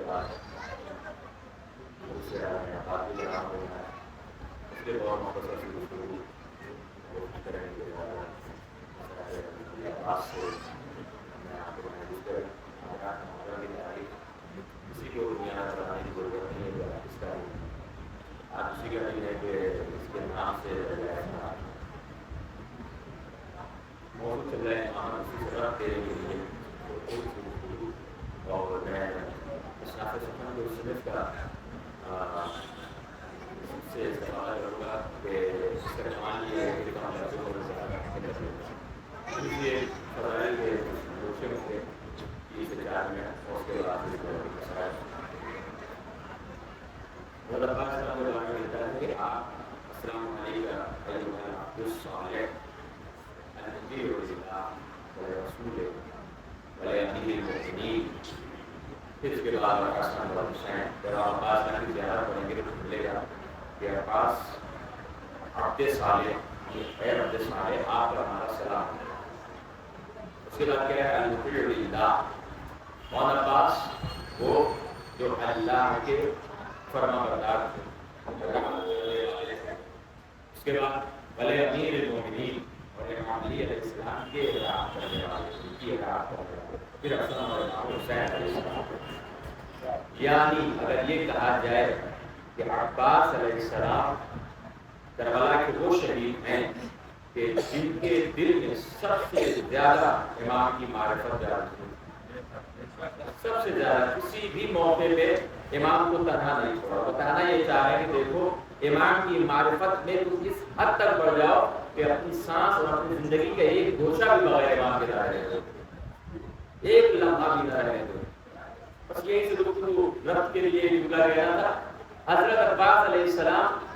بعد اس سے کافی رہا ہونا ہے، اس کے اور مختصر سی گفتگو کریں گے آواز سے میں آپ کو محدود کریں کی تاریخ کسی کو بنیاد بنانے کی ضرورت نہیں ہے، اس کا آج اسی کا دن ہے کہ اس کے نام سے موضوع چل رہے ہیں اسی سطح کے لیے اور میں اشراف سخن کو صنف کا سے استفادہ کروں گا کہ اس کا کمال یہ ہے کہ کام لفظوں کو اس لیے فضائل کے روشے میں تھے 30 سے 4 منٹ اور اس کے بعد اللہ پاک السلام علیکم کہتا ہے کہ آپ السلام علیکم ایھا العبد الصالح النبی ورسولہ ولیامین المؤمنین. پھر اس کے بعد حسن و حسین پھر عباس کی زیارت پڑھیں گے تو ملے گا کہ عباس عبد صالح، اے عبد صالح آپ پر ہمارا سلام. اس کے بعد کیا ہے المطیع للہ، کون عباس؟ وہ جو اللہ کے فرما بردار تھے. اس کے بعد ولی امیر المؤمنین اور امام علی علیہ السلام کے اطاعت کرنے والے، ان کی اطاعت کرنے والے. پھر حسن اور امام حسین علیہ السلام. یعنی اگر یہ کہا جائے کہ عباس علیہ السلام کربلا کے وہ شہید ہیں کہ جن کے دل میں سب سے زیادہ امام کی معرفت جاری ہوئی، سب سے زیادہ کسی بھی موقع پہ امام کو تنہا نہیں چھوڑا. وہ تنہا یہ چاہ رہے ہیں کہ دیکھو امام کی معرفت میں تم اس حد تک بڑھ جاؤ کہ اپنی سانس اور اپنی زندگی کا ایک گوشہ بھی بغیر امام کے نہ رہے، ایک لمحہ بھی نہ رہے. بس یہی سے گفتگو ربط کے لیے نکلا گیا تھا. حضرت عباس علیہ السلام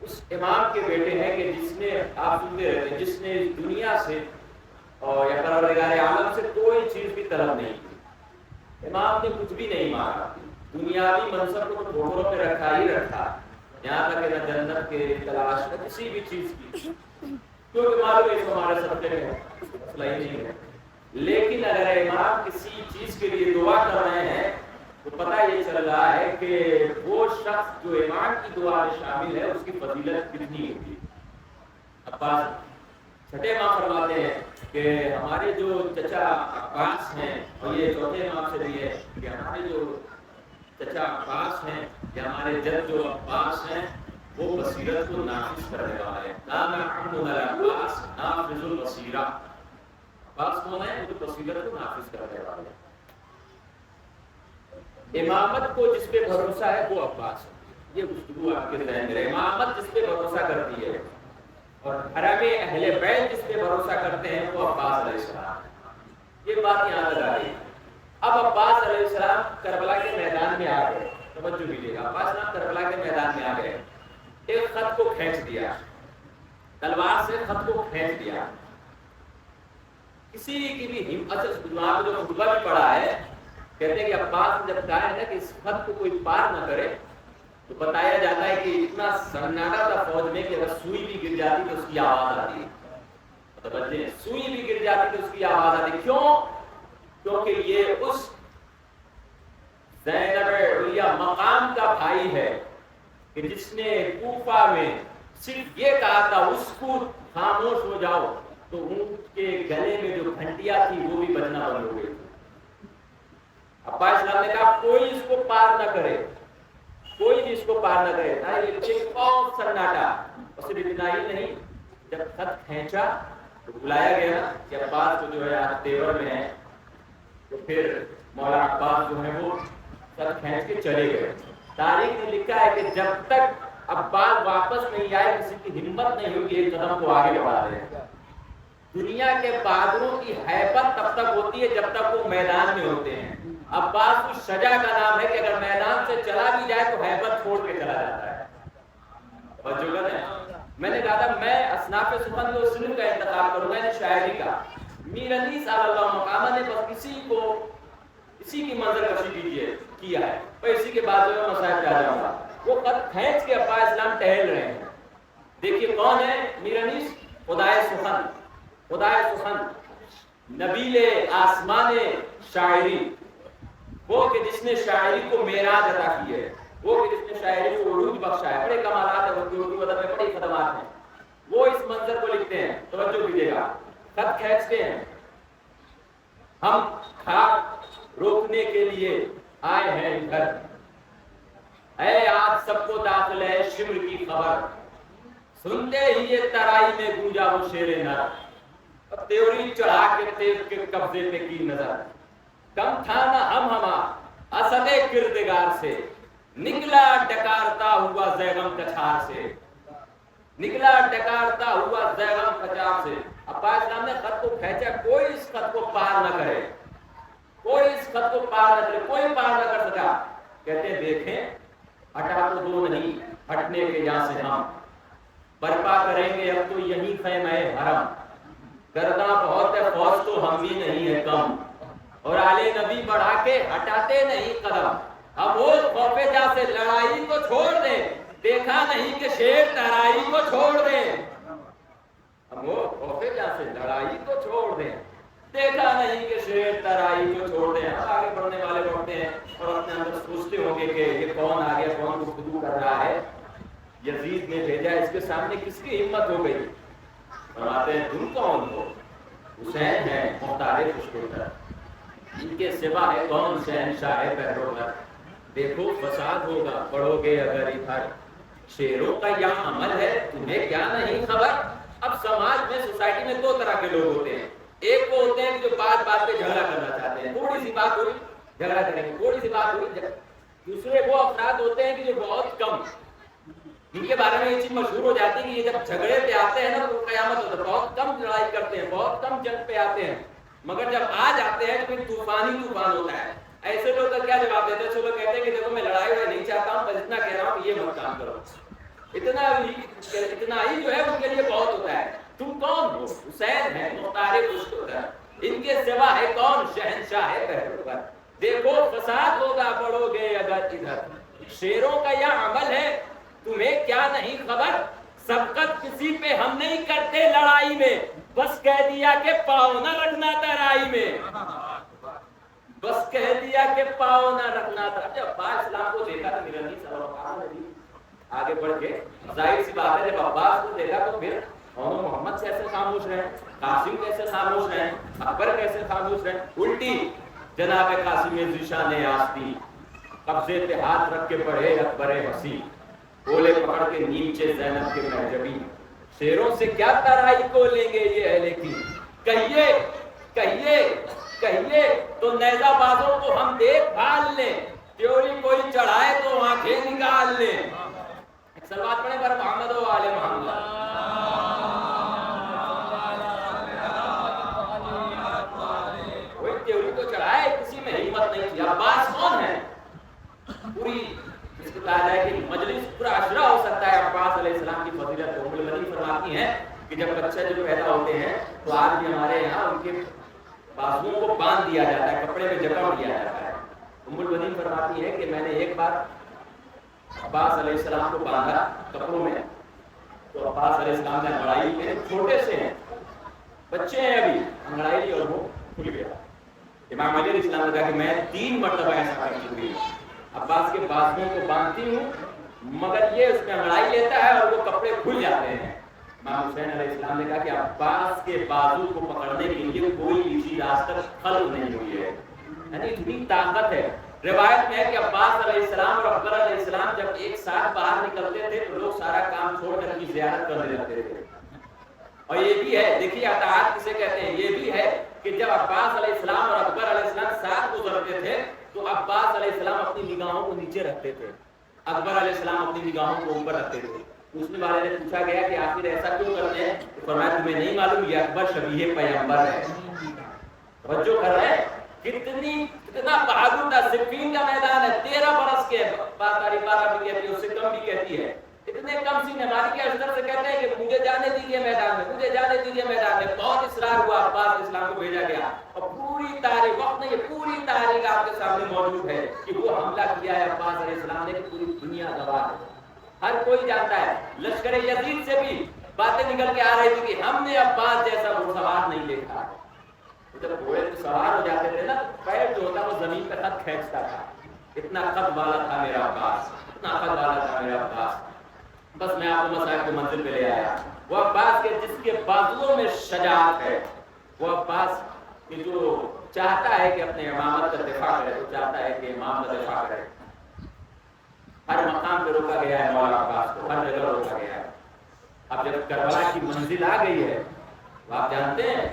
اس امام کے بیٹے ہیں کہ جس نے آپ سنتے رہتے ہیں جس نے دنیا سے اور یا پروردگار عالم سے کوئی چیز بھی طلب نہیں کی. امام نے کچھ بھی نہیں مانگا، دنیاوی منصب کو ٹھوکروں پہ رکھا ہی رکھا، یہاں تک کہ نہ جنت کے تلاش نہ کسی بھی چیز کی، کیونکہ معلوم ہے ہمارے سب کے مسئلہ ہی نہیں ہے. لیکن اگر امام کسی چیز کے لیے دعا کر رہے ہیں تو پتہ یہ چل رہا ہے کہ وہ شخص جو امام کی دعا میں شامل ہے اس کی فضیلت کتنی ہوگی. عباس چھٹے امام فرماتے ہیں کہ ہمارے جو چچا عباس ہیں، اور یہ چوتھے امام سے بھی ہے کہ ہمارے جو چچا عباس ہیں یا ہمارے جد جو عباس ہیں وہ بصیرت کو نافذ کرنے والے ہیں. نام عبد العباس نافذ البصیرہ. عباس کون ہے؟ وہ جو بصیرت کو نافذ کرنے والے ہیں. امامت کو جس پہ بھروسہ ہے وہ عباس ہے. یہ گفتگو آپ کے ذہن میں. امامت جس پہ بھروسہ کرتی ہے اور حرم اہل بیت جس پہ بھروسہ کرتے ہیں وہ عباس علیہ السلام. یہ بات یہاں لگا رہی. اب عباس علیہ السلام کربلا کے میدان میں آ گئے. توجہ دیجیے گا، عباس علیہ کربلا کے میدان میں آ گئے. ایک خط کو کھینچ دیا، تلوار سے خط کو کھینچ دیا. کسی کی بھی ہمت وہاں پہ جو خطبہ بھی پڑا ہے کہتے ہیں کہ عباس نے جب کہا ہے کہ اس خط کو کوئی پار نہ کرے تو بتایا جاتا ہے کہ اتنا سناٹا تھا فوج میں کہ اگر سوئی بھی گر جاتی تو اس کی آواز آتی ہے. متوجہ، سوئی بھی گر جاتی تو اس کی آواز آتی. کیوں؟ کیونکہ یہ اس زینب علیہ مقام کا بھائی ہے کہ جس نے کوفہ میں صرف یہ کہا تھا اس کو خاموش ہو جاؤ تو اونٹ کے گلے میں جو گھنٹیاں تھی وہ بھی بجنا بند ہو گئی. عباس اسلام نے کہا کوئی اس کو پار نہ کرے، کوئی بھی اس کو پار نہ کرے. بہت سناٹا. اور صرف اتنا ہی نہیں، جب خط کھینچا تو بلایا گیا کہ عباس کو جو ہے آج تیور میں ہے، تو پھر مولا عباس جو ہے وہ خط کھینچ کے چلے گئے. تاریخ نے لکھا ہے کہ جب تک عباس واپس نہیں آئے کسی کی ہمت نہیں ہوگی ایک قدم کو آگے بڑھا دے. دنیا کے بہادروں کی ہیبت تب تک ہوتی ہے جب تک وہ میدان میں ہوتے ہیں. عباس کی شجاع کا نام ہے کہ اگر میدان سے چلا بھی جائے تو ہیبت چھوڑ کے چلا جاتا ہے. میں نے کہا تھا میں اصناف سخن کو سنن کا انتخاب کروں گا، شاعری کا. میر علی صلی اللہ مقامہ نے بس اسی کی منظر کشی کیا ہے. اور اسی کے بعد جو مسائل پہ آ جاؤں گا. وہ خط کھینچ کے عباس اسلام ٹہل رہے ہیں. دیکھیے کون ہے میر علی؟ خدائے سخن. خدائے سخن نبیل آسمان شاعری. وہ کہ جس نے شاعری کو معراج عطا کی ہے، وہ کہ جس نے شاعری کو عروج بخشا ہے. بڑے کمالات ہیں اردو ادب میں، بڑی خدمات ہیں. وہ اس منظر کو لکھتے ہیں، توجہ کیجیے گا، خط کھینچتے ہیں. ہم کھاک روکنے کے لیے آئے ہیں ادھر، اے آج سب کو داخل ہے شمر کی خبر، سنتے ہی یہ ترائی میں گونجا وہ شیر نر، تیوری چڑھا کے تیز کے قبضے پہ کی نظر، کم تھا نہ ہما اسد کردگار سے، نکلا ڈکارتا ہوا زیغم کچھار سے، نکلا ڈکارتا ہوا زیغم کچھار سے. ابا اسلام نے خط کو کھینچا، کوئی اس خط کو پار نہ کرے، کوئی اس خط کو پار نہ کرے، کوئی پار نہ کر سکا. کہتے ہیں دیکھیں ہٹا تو دو نہیں ہٹنے کے یہاں سے ہم، برپا کریں گے اب تو یہی خیمہ حرم، گرداں بہت ہے فوج تو ہم بھی نہیں ہے کم، اور آلے نبی بڑھا کے ہٹاتے نہیں قدم. اب وہ خوف جا سے لڑائی کو چھوڑ دیں، دیکھا نہیں کہ شیر ترائی کو چھوڑ دیں. اب وہ خوف جا سے لڑائی کو چھوڑ دیں، دیکھا نہیں کہ شیر ترائی کو چھوڑ دیں. اب آگے بڑھنے والے بڑھتے ہیں اور اپنے اندر سوچتے ہوں گے کہ یہ کون آ گیا، کون گفتگو کر رہا ہے، یزید نے بھیجا، اس کے سامنے کس کی ہمت ہو گئی. فرماتے ہیں تم کون ہو؟ حسین ہے مختار خوشگوار، ان کے سوا ہے کون شہنشاہ پیروگر. دیکھو فساد ہوگا پڑھو گے اگر ادھر، شیروں کا یہ عمل ہے تمہیں کیا نہیں خبر. اب سماج میں سوسائٹی میں دو طرح کے لوگ ہوتے ہیں. ایک وہ ہوتے ہیں جو بات بات پہ جھگڑا کرنا چاہتے ہیں، تھوڑی سی بات ہوئی جھگڑا کریں گے، تھوڑی سی بات ہوئی. دوسرے وہ افراد ہوتے ہیں کہ جو بہت کم، ان کے بارے میں یہ چیز مشہور ہو جاتی ہے کہ یہ جب جھگڑے پہ آتے ہیں نا تو قیامت ہوتا ہے. بہت کم لڑائی کرتے ہیں، بہت کم جنگ پہ آتے ہیں، مگر جب آ جاتے ہیں تو پھر طوفان ہی طوفان ہوتا ہے. ایسے لوگ کا کیا جواب دیتے ہیں؟ چلو کہتے ہیں کہ دیکھو میں لڑائی ہوئے نہیں چاہتا ہوں، بس اتنا کہہ رہا ہوں کہ یہ مت کام کرو. اتنا ہی جو ہے ان کے لیے بہت ہوتا ہے. تم کون ہو؟ حسین ہے مختار خوشگوار، ان کے سوا ہے کون شہنشاہ پیروگر. دیکھو فساد ہوگا پڑھو گے اگر ادھر، شیروں کا یہ عمل ہے تمہیں کیا نہیں خبر. سبقت کسی پہ ہم نہیں کرتے لڑائی میں، بس کہہ دیا کہ پاؤں نہ رکھنا ترائی میں، بس کہہ دیا کہ پاؤں نہ رکھنا تھا. جب عباس اسلام کو دیکھا تو میرا نہیں سوال آگے بڑھ کے ظاہر سی بات ہے، جب عباس کو دیکھا تو پھر محمد کیسے خاموش رہے، قاسم کیسے خاموش رہے، اکبر کیسے خاموش رہے. الٹی جناب قاسم ذیشان آستی قبضے پہ ہاتھ رکھ کے پڑھے اکبر حسی، بولے پکڑ کے نیچے زینب کے محجبی، شیروں سے کیا ترائی کو لیں گے یہ اہل کی. کہیے کہیے کہیے تو نیزہ بازوں کو ہم دیکھ بھال لیں، تیوری کوئی چڑھائے تو آنکھیں نکال لیں. سلوات پڑھیں پر محمد و آل محمد. کوئی تیوری تو چڑھائے، کسی میں ہمت نہیں تھی. عباس کون ہے؟ پوری اس کو کہا جائے کہ مجلس پورا عشرہ ہو سکتا ہے عباس علیہ السلام کی فضیلت. ام المنی فرماتی ہیں کہ جب بچے جو پیدا ہوتے ہیں تو آج بھی ہمارے یہاں ان کے بازوؤں کو باندھ دیا جاتا ہے، کپڑے میں جکڑ دیا جاتا ہے. ام المنی فرماتی ہے کہ میں نے ایک بار عباس علیہ السلام کو باندھا کپڑوں میں، تو عباس علیہ السلام نے انگڑائی کے چھوٹے سے ہیں، بچے ہیں ابھی، انگڑائی اور وہ کھل گیا. امام علی علیہ السلام نے کہا کہ میں 3 مرتبہ ایسا کر چکی ہوں، عباس کے بازوؤں کو باندھتی ہوں مگر یہ اس میں انگڑائی لیتا ہے اور وہ کپڑے کھل جاتے ہیں. امام حسین علیہ السلام نے کہا کہ عباس کے بازو کو پکڑنے کے لیے کوئی بھی چیز آج تک خلق نہیں ہوئی ہے، یعنی اتنی طاقت ہے. روایت میں ہے کہ عباس علیہ السلام اور اکبر علیہ السلام جب ایک ساتھ باہر نکلتے تھے تو لوگ سارا کام چھوڑ کر کی زیارت کرنے لگتے تھے. اور یہ بھی ہے، دیکھیے اطاعت کسے کہتے ہیں، یہ بھی ہے کہ جب عباس علیہ السلام اور اکبر علیہ السلام ساتھ گزرتے تھے تو عباس علیہ السلام اپنی نگاہوں کو نیچے رکھتے تھے، اکبر علیہ السلام اپنی نگاہوں کو اوپر رکھتے تھے. پوچھنے والے نے پوچھا گیا کہ آخر ایسا کیوں کرتے ہیں؟ تو فرمایا تمہیں نہیں معلوم یہ اکبر شبیہ پیغمبر ہے. توجہ کر رہے ہیں کتنا بہادر تھا. صفین کا میدان ہے، 13 برس کے، بات تاریخ 12 بھی کہتی ہے، اس سے کم بھی کہتی ہے. اتنے کم سینے مالک اشتر سے کہتے ہیں کہ مجھے جانے دیجیے میدان میں، مجھے جانے دیجیے میدان میں. بہت اصرار ہوا، عباس اسلام کو بھیجا گیا اور پوری تاریخ وقت نہیں، یہ پوری تاریخ آپ کے سامنے موجود ہے کہ وہ حملہ کیا ہے عباس علیہ السلام نے کہ پوری دنیا گواہ ہے، ہر کوئی جانتا ہے. لشکر یزید سے بھی باتیں نکل کے آ رہی تھی کہ ہم نے عباس جیسا گھڑ سوار نہیں دیکھا. جب گھوڑے پہ سوار ہو جاتے تھے نا پیر جو ہوتا وہ زمین پہ خط کھینچتا تھا. اتنا خط والا تھا میرا عباس, اتنا خط والا تھا میرا عباس. بس میں آپ کو مسائل کو منزل پہ لے آیا. وہ عباس کے جس کے بازوؤں میں شجاعت ہے, وہ عباس کہ جو چاہتا ہے کہ اپنے امامت کا دفاع کرے, وہ چاہتا ہے کہ امام کا دفاع کرے. ہر مقام پہ روکا گیا ہے مولا عباس کو, ہر جگہ روکا گیا ہے. اب جب کربلا کی منزل آ گئی ہے, تو آپ جانتے ہیں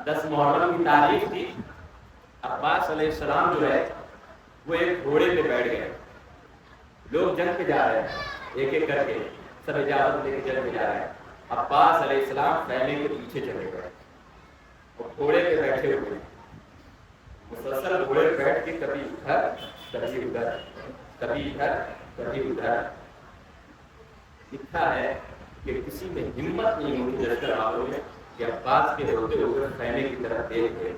10 محرم کی تاریخ تھی. عباس علیہ السلام جو ہے وہ ایک گھوڑے پہ بیٹھ گئے. لوگ جنگ پہ جا رہے ہیں ایک ایک کر کے, سب اجازت لے کے جنگ پہ جا رہے ہیں. عباس علیہ السلام خیمے کے پیچھے چلے گئے اور گھوڑے پہ بیٹھے ہوئے مسلسل گھوڑے پہ بیٹھ کے کبھی ادھر کبھی ادھر, کبھی ادھر کبھی ادھر. لکھا ہے کہ کسی میں ہمت نہیں ہوتی لشکر والوں میں کہ عباس کے ہوتے ہوئے خیمے کی طرف دیکھ گئے.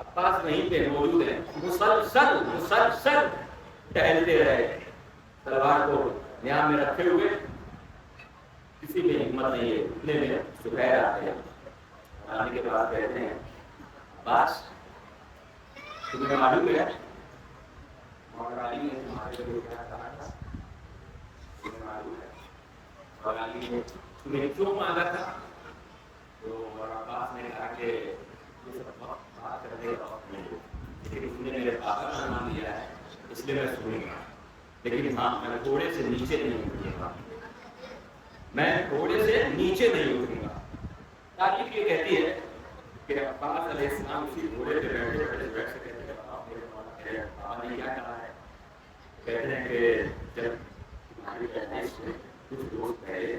عباس وہیں پہ موجود ہیں, مسلسل ٹہلتے رہے تلوار کو یہاں میں رکھے ہوئے. کسی میں ہمت نہیں ہے. اتنے میں سہیل آتے ہیں, آنے کے بعد کہتے ہیں عباس تمہیں معلوم ہے مولا علی نے تمہارے لیے کیا کہا تھا؟ تمہیں معلوم ہے مولا علی نے تمہیں کیوں مانگا تھا؟ تو مولا عباس نے کہا کہ یہ سب وقت بات کرنے کا وقت نہیں, لیکن تم نے میرے پاپا کا نام لیا ہے اس لیے میں سنوں گا. لیکن ہاں میں گھوڑے سے نیچے نہیں اتروں گا, میں گھوڑے سے نیچے نہیں اتروں گا. تاریخ یہ کہتی ہے کہ عباس علیہ السلام اسی گھوڑے پہ بیٹھے بیٹھ سے کہتے ہیں آپ نے کیا کہا ہے؟ کہتے ہیں کہ جب تمہاری پیدائش میں کچھ دوست پہلے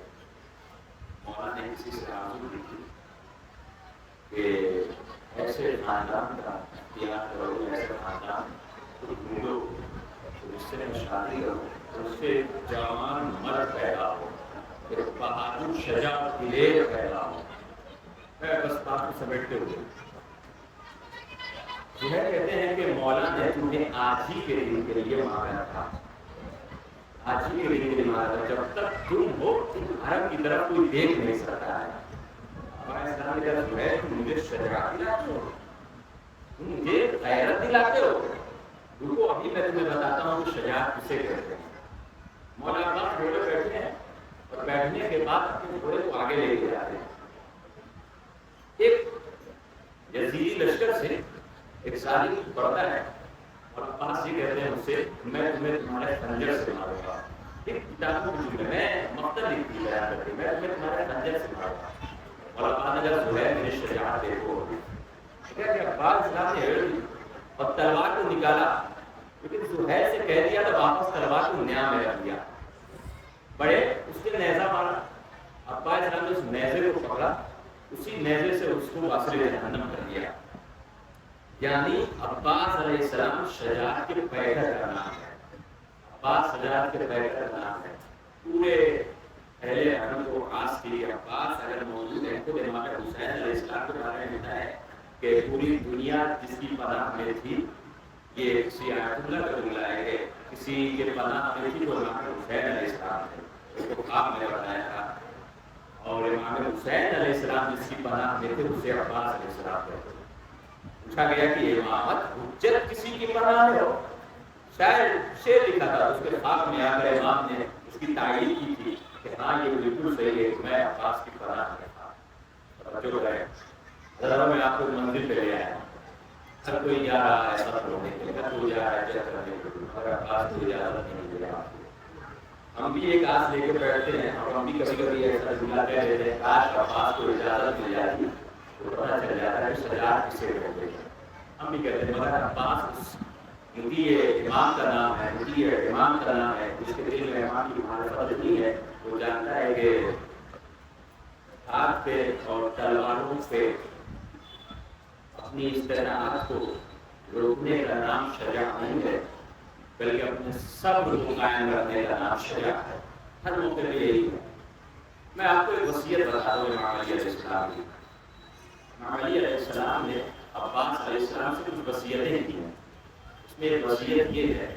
مولا نے کسی سے آرزو کی تھی کہ ایسے خاندان کا اختیار کرو, ایسے خاندان کو ڈھونڈو اس سے شادی کرو, اس سے جوان مرد پیدا ہو, ایک بہادر شجاع دلیر پیدا ہو. میں بس بات کو سمیٹتے ہوئے یہ کہتے ہیں کہ مولا نے تمہیں آج ہی کے دن کے لیے مانگا تھا, آج ہی کے دن کے لیے مانگا تھا. جب تک تم ہو عرب کی طرف کوئی دیکھ نہیں سکتا ہے. تم مجھے شجاعت دلاتے ہو, تم مجھے غیرت دلاتے ہو. رکو ابھی میں تمہیں بتاتا ہوں کہ شجاعت کسے کہتے ہیں. مولا عباس گھوڑے بیٹھے ہیں اور بیٹھنے کے بعد اپنے گھوڑے کو آگے لے کے جاتے ہیں. ایک یزیدی لشکر سے ایک ظالم پڑتا ہے اور عباس یہ کہتے ہیں مجھ سے میں تمہیں تمہارے خنجر سے ماروں گا. ایک کتابوں کی میں مقتل لکھتی بیان کرتی میں تمہیں تمہارے خنجر سے ماروں گا. اور عباس نے کہا زہیر میری شجاعت دیکھو. کہ عباس اسلام نے ہیڑ دی اور تلوار کو نکالا, لیکن زہیر سے کہہ دیا تو واپس تلوار کو نیا میں رکھ دیا. بڑے اس کے نیزہ مارا, عباس اسلام نے اس نیزے کو پکڑا, اسی نیزے سے اس کو عصر جہنم کر دیا. یعنی عباس علیہ السلام شجاعت کے پیکر کا نام ہے. عباس شجاعت کے پیکر کا نام ہے. پورے اہل حرم کو خاص کی عباس اگر موجود ہے تو امام حسین علیہ السلام کے بارے میں لکھا ہے کہ پوری دنیا جس کی پناہ میں تھی, یہ کسی آیت اللہ کا جملہ ہے کہ کسی کے پناہ میں تھی تو امام حسین علیہ السلام نے اس کو خواب میں بتایا تھا. اور امام حسین علیہ السلام جس کی پناہ میں تھے اسے عباس علیہ السلام کہتے ہیں. پوچھا گیا کہ امامت حجت کسی کی پناہ میں ہو, شاید شعر لکھا تھا اس کے خواب میں آ کر امام نے اس کی تعریف کی تھی کہ ہاں یہ بالکل صحیح ہے, میں عباس کی پناہ میں تھا. جو گئے ذرا میں آپ کو منزل پہ لے آیا. ہر کوئی جا رہا ہے سب رونے کے لیے, ہر کوئی جا رہا ہے چیک کرنے کے لیے, مگر عباس کو اجازت نہیں دے رہا. ہم بھی ایک آس لے کے بیٹھتے ہیں اور ہم بھی کبھی کبھی ایسا جملہ کہہ دیتے ہیں کاش عباس کو اجازت مل جاتی تو پتہ چل جاتا ہے کہ شجاعت کسے کہتے ہیں. ہم بھی کہتے ہیں مگر عباس مدعی امام کا نام ہے, مدعی امام کا نام ہے. جس کے دل میں امام کی معرفت نہیں ہے وہ جانتا ہے کہ ہاتھ پہ اور تلواروں پہ اپنی استعمالات کو روکنے کا نام شجاعت نہیں ہے, بلکہ اپنے صبر کو قائم رکھنے کا نام شجاعت ہے. ہر موقع پہ یہی ہے. میں آپ کو ایک وصیت بتا دوں امام علی علیہ السلام کی. امام علی علیہ السلام نے عباس علیہ السلام سے کچھ وصیتیں کی ہیں. اس میں ایک وصیت یہ ہے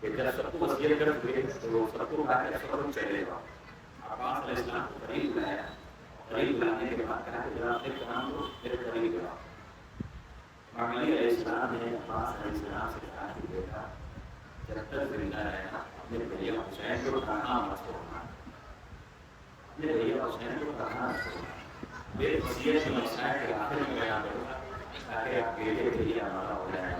کہ جب سب کو وصیت کر چکے تو سب کو کہا کہ سب کو چلے گا. عباس علیہ السلام کو قریب بلایا قریب لانے کے بعد کہا کہ آپ ایک کام کو میرے قریب لاؤ. امام علی علیہ السلام نے عباس علیہ السلام سے کہا کہ بیٹا جب تک زندہ رہنا اپنے بھیا حسین کو کہاں مت چھوڑنا, اپنے بھیا حسین کو کہاں مت چھوڑنا. میری وصیت میں مسائل کے آخر میں بیان کروں گا تاکہ آپ بیٹے کے لیے ہمارا ہو جائے.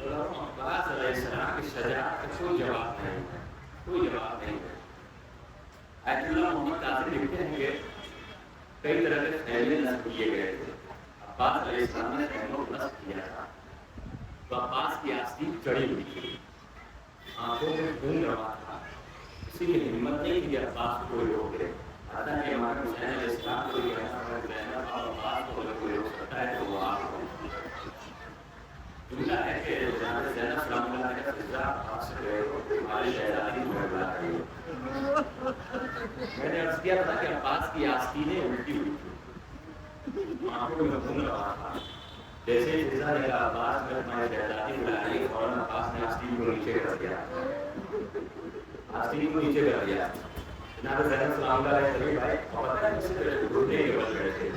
عباس علیہ السلام کی شجاعت کا کوئی جواب نہیں ہے, کوئی جواب نہیں ہے. آیت اللہ محمد قاسم لکھتے ہیں کہ کئی طرح کے خیمے نصب کیے گئے تھے. عباس علیہ السلام نے خیموں کو نصب کیا تھا تو عباس کی آستین چڑھی ہوئی تھی, آنکھوں میں خون روا تھا. کسی کی ہمت نہیں تھی کہ عباس کو کوئی روک دے. حتیٰ کہ امام حسین علیہ السلام کو یہ کہنا پڑا کہ زینب اور عباس کو اگر کوئی روک سکتا ہے تو وہ آپ ہو. جملہ ہے کہ جناب زینب سلام اللہ علیہ فضا عباس سے گئے تو ہماری شہزادی تمہیں بلا رہی ہے. میں نے عرض کیا تھا کہ عباس کی آستینیں الٹی ہوئی تھی, آنکھوں میں خون روا تھا. جیسے ہی فضا نے کہا عباس میں ہماری شہزادی بلا رہی ہے, فوراً عباس نے آستین کو نیچے کر دیا, آستین کو نیچے کر دیا. جناب زینب سلام اللہ علیہ کبھی بھائی پتہ ہے کسی طرح ڈھونڈنے کے بل گئے تھے,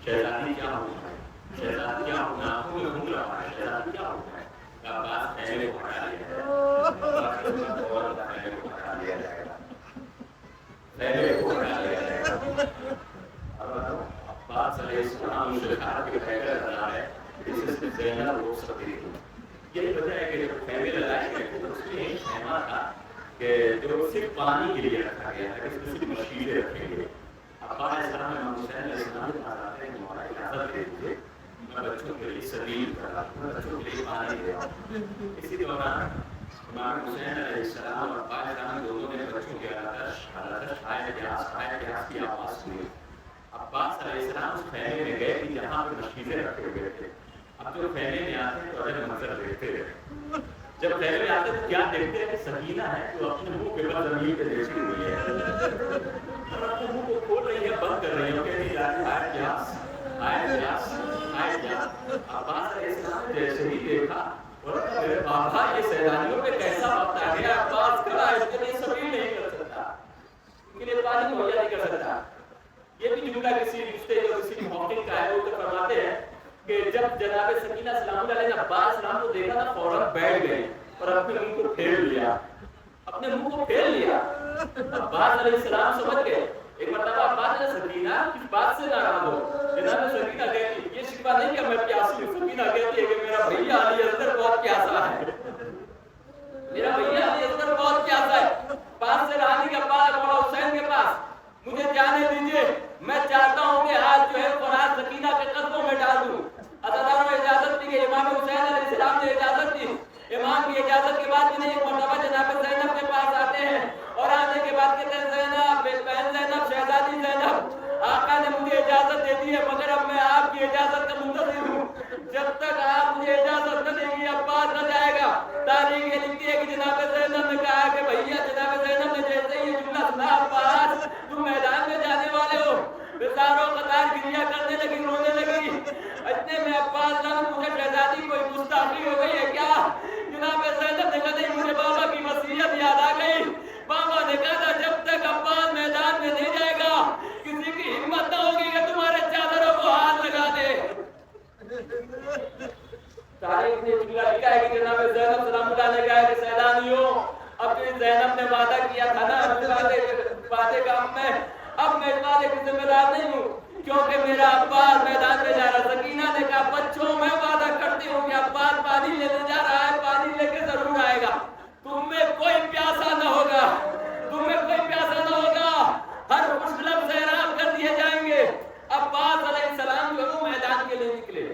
شہزادی کیا ہونا ہے, شہزادی کیا ہونا, آنکھوں میں خون روا ہے, شہزادی کیا ہونا ہے. عباس پہلے کو ہٹا لیا جائے گا, پہلے کو ہٹا لیا جائے گا, پہلے کو ہٹا لیا جائے گا. عباس علیہ السلام نے کہا کہ خیمے لگا ہے جس سے زینب روک سکتی تھی. یہی وجہ ہے کہ جب خیمے لگائے گئے تو اس میں ایک خیمہ تھا کہ جو صرف پانی کے لیے رکھا گیا ہے, اس میں صرف مشکلیں رکھیں گے. عباس علیہ السلام نے امام حسین علیہ السلام کے پاس آتے ہیں کہ ہمارا اجازت دے دیجیے, میں بچوں کے لیے سبیل کرا دوں, میں بچوں کے لیے پانی دے رہا ہوں. اسی دوران امام حسین علیہ السلام اور عباس علیہ السلام دونوں نے بچوں کے آتش پیاس کی آواز سنی. عباس علیہ السلام اس خیمے میں گئے کہ جہاں پہ مشکلیں رکھے ہوئے تھے. اب جو خیمے میں آتے ہیں تو اجب منظر دیکھتے رہے. جب خیمے میں آتے تو کیا دیکھتے ہیں کہ سکینہ ہے جو اپنے منہ کے بعد زمین پہ لیٹی ہوئی ہے اور اپنے منہ کو کھول رہی ہے, بند کر رہی ہے, کہہ رہی ہے آئے پیاس, آئے پیاس, آئے پیاس. عباس علیہ السلام نے جیسے ہی دیکھا اور میرے بابا یہ سیلانیوں پہ کیسا وقت آ گیا, عباس کھڑا ہے, اس کے لیے سبیل نہیں کر سکتا, اس کے لیے پانی مہیا نہیں کر سکتا. یہ بھی جملہ کسی رشتے یا کسی محقق کا ہے, وہ تو فرماتے ہیں کہ جب جناب سکینہ سلام اللہ علیہ نے عباس سلام کو دیکھا نا فوراً بیٹھ گئے اور اپنے منہ کو پھیر لیا, اپنے منہ کو پھیر لیا. عباس علیہ السلام سمجھ گئے. ایک مرتبہ عباس نے سکینہ کس بات سے ناراض ہو, جناب سکینہ کہتی یہ شکوہ نہیں کہ میں پیاسی ہوں, سکینہ کہتی ہے کہ میرا بھیا علی اصغر بہت پیاسا ہے, میرا بھیا علی اصغر بہت پیاسا ہے. پاس سے رہا نہیں کہ عباس مولا حسین کے پاس مجھے جانے دیجیے, میں چاہتا ہوں کہ آج جو ہے قرآن سکینہ کے قدموں میں ڈال دوں. عزاداروں نے اجازت دی کہ امام حسین علیہ السلام نے اجازت دی. امام کی اجازت کے بعد انہیں ایک مرتبہ جناب زینب کے پاس آتے ہیں اور آنے کے بعد کہتے ہیں زینب, بہن زینب, شہزادی زینب, آقا نے مجھے اجازت دے دی ہے مگر اب میں آپ کی اجازت کا منتظر ہوں. جب تک آپ مجھے اجازت نہ دیں گے عباس نہ جائے گا. تاریخ یہ لکھتی ہے کہ جناب زینب نے کہا کہ بھیا, جناب زینب نے جیسے ہی جملہ سنا عباس تم میدان میں جانے والے ہو, بساروں قطار گریا کرنے لگی, رونے لگی. اتنے میں عباس نے پوچھا شہزادی کوئی گستاخی ہو گئی ہے کیا؟ جناب زینب نے کہا نہیں, مجھے بابا کی وصیت یاد آ گئی. بابا نے کہا تھا جب تک عباس میدان میں نہیں جائے گا کسی کی ہمت نہ ہوگی کہ تمہارے چادروں کو ہاتھ لگا دے. تاریخ نے جملہ لکھا ہے کہ جناب زینب سلام اللہ نے کہا کہ سیلانیوں, اب زینب نے وعدہ کیا تھا نا وعدے کا, اب میں اس وعدے کی ذمہ دار نہیں ہوں کیونکہ میرا عباس میدان میں جا رہا. سکینہ نے کہا بچوں میں وعدہ کرتی ہوں کہ عباس پانی لینے جا رہا ہے, پانی لے کے ضرور آئے گا. تم میں کوئی پیاسا نہ ہوگا, تم میں کوئی پیاسا نہ ہوگا, ہر خوش لفظ اعراب کر دیے جائیں گے. عباس علیہ السلام جو میدان کے لیے نکلے.